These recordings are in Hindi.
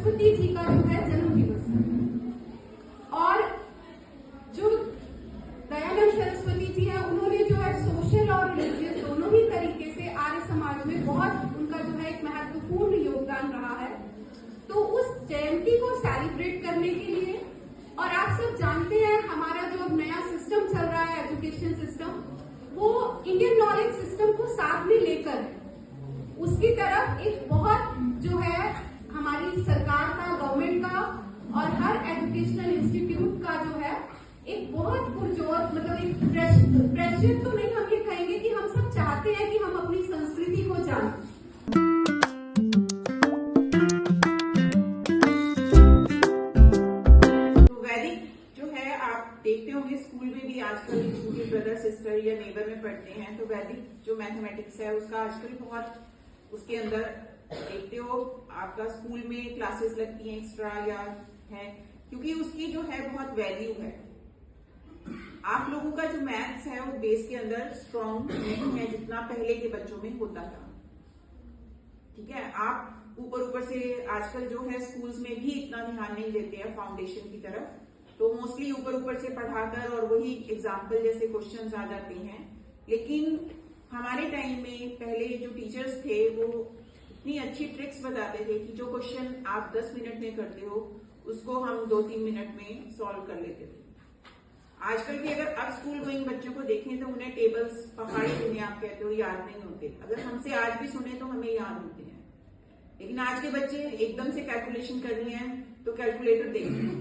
सरस्वती जी का जो है जन्म दिवस है। और जो दयानंद सरस्वती जी है, उन्होंने जो है सोशल और रिलीजियस दोनों ही तरीके से आर्य समाज में बहुत उनका जो है एक महत्वपूर्ण योगदान रहा है। तो उस जयंती को सेलिब्रेट करने के लिए, और आप सब जानते हैं हमारा जो अब नया सिस्टम चल रहा है एजुकेशन सिस्टम, वो इंडियन नॉलेज सिस्टम को साथ में लेकर उसकी तरफ एक बहुत जो है हमारी सरकार का, गवर्नमेंट का और हर एजुकेशनल इंस्टीट्यूट का जो है एक बहुत पुरजोर, मतलब एक प्रेशर तो नहीं, हम ये कहेंगे कि हम सब चाहते हैं कि हम अपनी संस्कृति को जानें। तो वैदिक जो है आप देखते होंगे स्कूल में भी आजकल छोटे ब्रदर सिस्टर या नेबर में पढ़ते हैं, तो वैदिक जो मैथमेटिक्स है उसका आजकल बहुत उसके अंदर देखते हो आपका स्कूल में क्लासेस लगती हैं एक्स्ट्रा या है, क्योंकि उसकी जो है बहुत वैल्यू है। आप लोगों का जो मैथ्स है वो बेस के अंदर स्ट्रॉन्ग नहीं है जितना पहले के बच्चों में होता था। ठीक है, आप ऊपर से आजकल जो है स्कूल्स में भी इतना ध्यान नहीं देते हैं फाउंडेशन की तरफ, तो मोस्टली ऊपर से पढ़ाकर और वही एग्जाम्पल जैसे क्वेश्चंस आ जाते हैं। लेकिन हमारे टाइम में पहले जो टीचर्स थे वो इतनी अच्छी ट्रिक्स बताते थे कि जो क्वेश्चन आप 10 मिनट में करते हो उसको हम 2-3 मिनट में सॉल्व कर लेते थे। आजकल भी अगर अब स्कूल गोइंग बच्चों को देखें तो उन्हें टेबल्स पहाड़ी दुनिया आप कहते हो याद नहीं होते। अगर हमसे आज भी सुने तो हमें याद होते हैं, लेकिन आज के बच्चे एकदम से कैलकुलेशन करनी है तो कैलकुलेटर देखते हैं।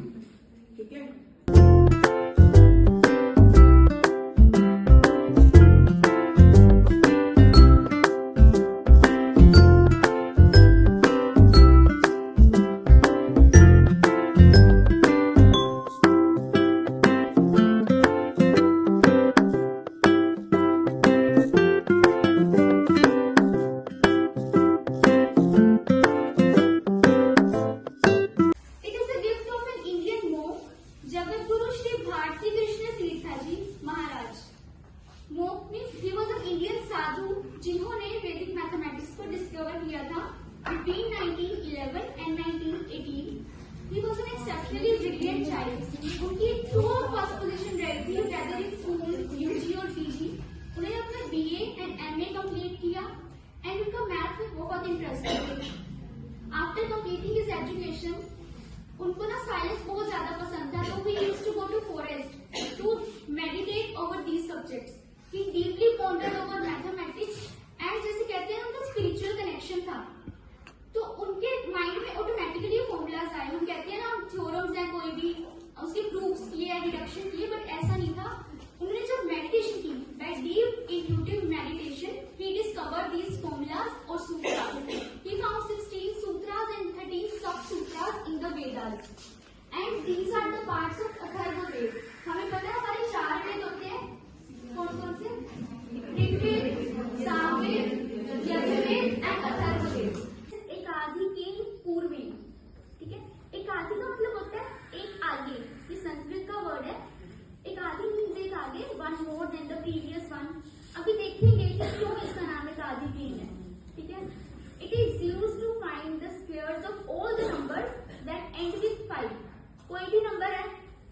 ठीक है, जिन्होंने वैदिक मैथमेटिक्स को डिस्कवर किया था between 1911 and 1918. He was an exceptionally brilliant child. उनकी ट्रू और फर्स्ट पोजीशन रही थी whether in school, UG और PG. उन्होंने अपना BA and MA कंप्लीट किया एंड उनका मैथ में बहुत इंटरेस्ट था। आफ्टर कंप्लीटिंग हिज एजुकेशन उनको ना साइंस बहुत ज्यादा पसंद था, तो he used to go to forest to meditate over these subjects. He deeply pondered over mathematics and जैसे कहते हैं उनका स्पिरिचुअल कनेक्शन था, तो उनके माइंड में ऑटोमेटिकली फॉर्मूलाज आए। हम कहते हैं ना थ्योरम्स हैं, कोई भी उसके प्रूफ्स किए, डिडक्शन किए, बट ऐसा नहीं था। उन्होंने जब मेडिटेशन की, by deep intuitive meditation he discovered these formulas और sutras. He found 16 sutras and 13 sub sutras in the Vedas and these are the parts of Atharvaveda. हमें पता है हमारे 4 वेद होते हैं, कौन कौन से? ऋग्वेद, सामवेद, यजुर्वेद एंड अथर्ववेद। एक आदि के पूर्व में, ठीक है, एक आदि का मतलब होता है एक आगे, ये संस्कृत का वर्ड है। एक आदि मीन्स एक आगे, one more than the previous one. अभी देखेंगे कि क्यों इसका नाम एक आदि मीन है। ठीक है, it is used to find the squares of all the numbers that end with 5। कोई भी नंबर है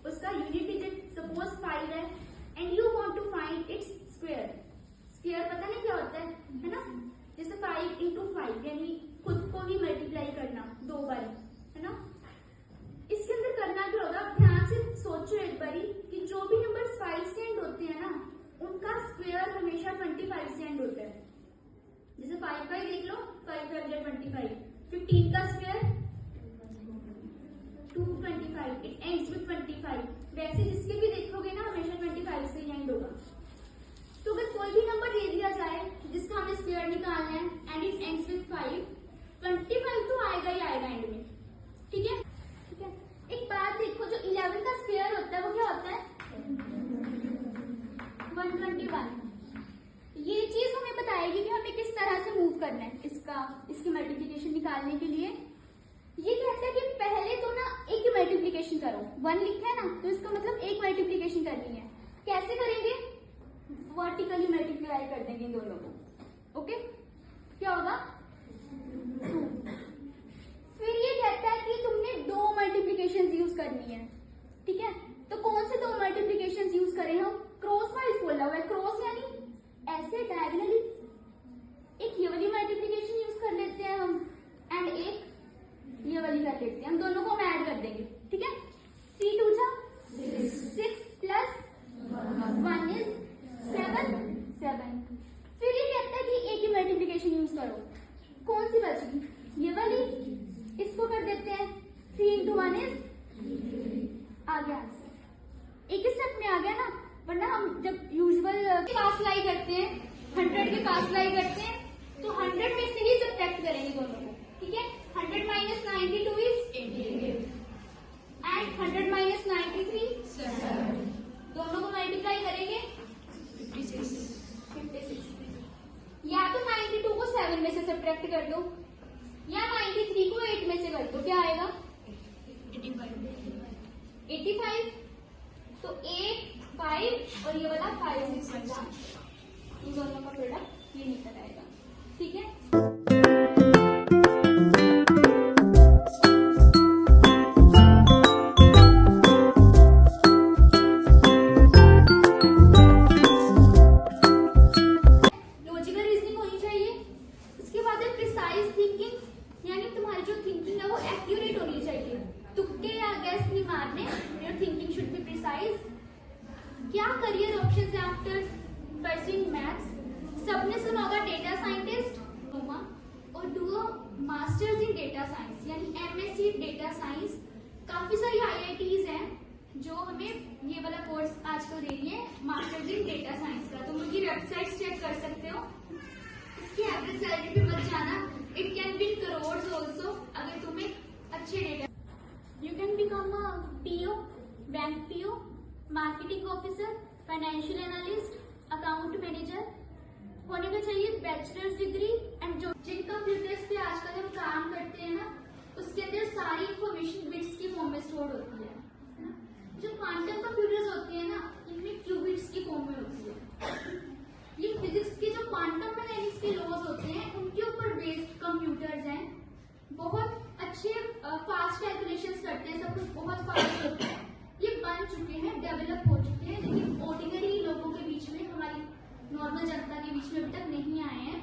उसका यूनिट डिजिट सपोज 5 है and you want to find its square. Square पता नहीं क्या होता है ना? जैसे 5 into 5 यानी खुद को ही मल्टीप्लाई करना 2 बार, है ना? इसके अंदर करना क्या होगा, ध्यान से सोचो एक बारी कि जो भी नंबर 5 से एंड होते हैं ना, उनका स्क्वायर हमेशा 25 से एंड होता है। जैसे 5 देख लो, 525। 15 का स्क्वायर 225, इट एंड्स विद 25। वैसे जिसके भी देखोगे ना हमेशा 25 से एंड होगा। तो अगर कोई भी नंबर दे दिया जाए जिसका हमें स्क्वायर निकालना है एंड इट एंड्स विद 5, 25 तो आएगा ही आएगा एंड में। ठीक है, ठीक है। एक बात देखो, जो 11 का स्क्वायर होता है वो क्या होता है? 121। ये चीज हमें बताएगी कि हमें किस तरह से मूव करना है इसकी मल्टीप्लिकेशन निकालने के लिए। ये कहता है कि पहले तो ना एक की मल्टीप्लिकेशन करो। 1 लिखा है ना, तो इसका मतलब एक मल्टीप्लिकेशन करनी है। कैसे करेंगे? वर्टिकली मल्टीप्लाई कर देंगे इन दोनों को। ओके, क्या होगा? 2। फिर ये कहता है कि ठीक है, 100 माइनस 92 इज 88 एंड 100 माइनस 93 7। दोनों को मल्टीप्लाई करेंगे 56। या तो 92 को 7 में से सब्ट्रैक्ट कर दो या 93 को 8 में से कर दो, क्या आएगा 85। तो 8 5 और ये वाला 5 6 बन जाए, इन दोनों का प्रोडक्ट ये निकल आएगा। ठीक है, लॉजिकल रीजनिंग होनी चाहिए। उसके बाद है प्रिसाइज थिंकिंग, यानी तुम्हारी जो थिंकिंग है वो एक्यूरेट होनी चाहिए, तुक्के या गैस नहीं मारने। Your thinking should be precise. क्या करियर ऑप्शंस है आफ्टर परस्यूइंग मैथ्स? सबने सुना होगा डेटा साइंटिस्ट और do a masters in data science यानी एमएससी डेटा साइंस। काफी सारी आईआईटीज हैं जो हमें ये वाला कोर्स आजकल दे रही है मास्टर्स इन डेटा साइंस का। तुम उनकी वेबसाइट चेक कर सकते हो। इसकी एवरेज सैलरी पे मत जाना, it can be in crore also अगर तुम्हें अच्छे data. You can become a PO, bank PO, marketing officer, financial analyst, account manager. होने का चाहिए बैचलर्स डिग्री। एंड जो जिन कंप्यूटर्स पे आजकल हम काम करते हैं ना, उसके अंदर सारी इंफॉर्मेशन बिट्स की फॉर्म में स्टोर होती है ना? जो क्वांटम कंप्यूटर्स होती है ना, इनमें क्यूबिट्स की फॉर्म में होती है। ये फिजिक्स के जो क्वांटम मैकेनिक्स के लॉज होते हैं उनके ऊपर बेस्ड कंप्यूटर्स हैं। बहुत अच्छे फास्ट कैलकुलेशंस करते हैं, सब कुछ बहुत फास्ट होता है। ये बन चुके हैं, डेवलप हो चुके हैं, लेकिन ऑर्डिनरी लोगों के बीच में, हमारी नॉर्मल जनता के बीच में अभी तक नहीं आए हैं।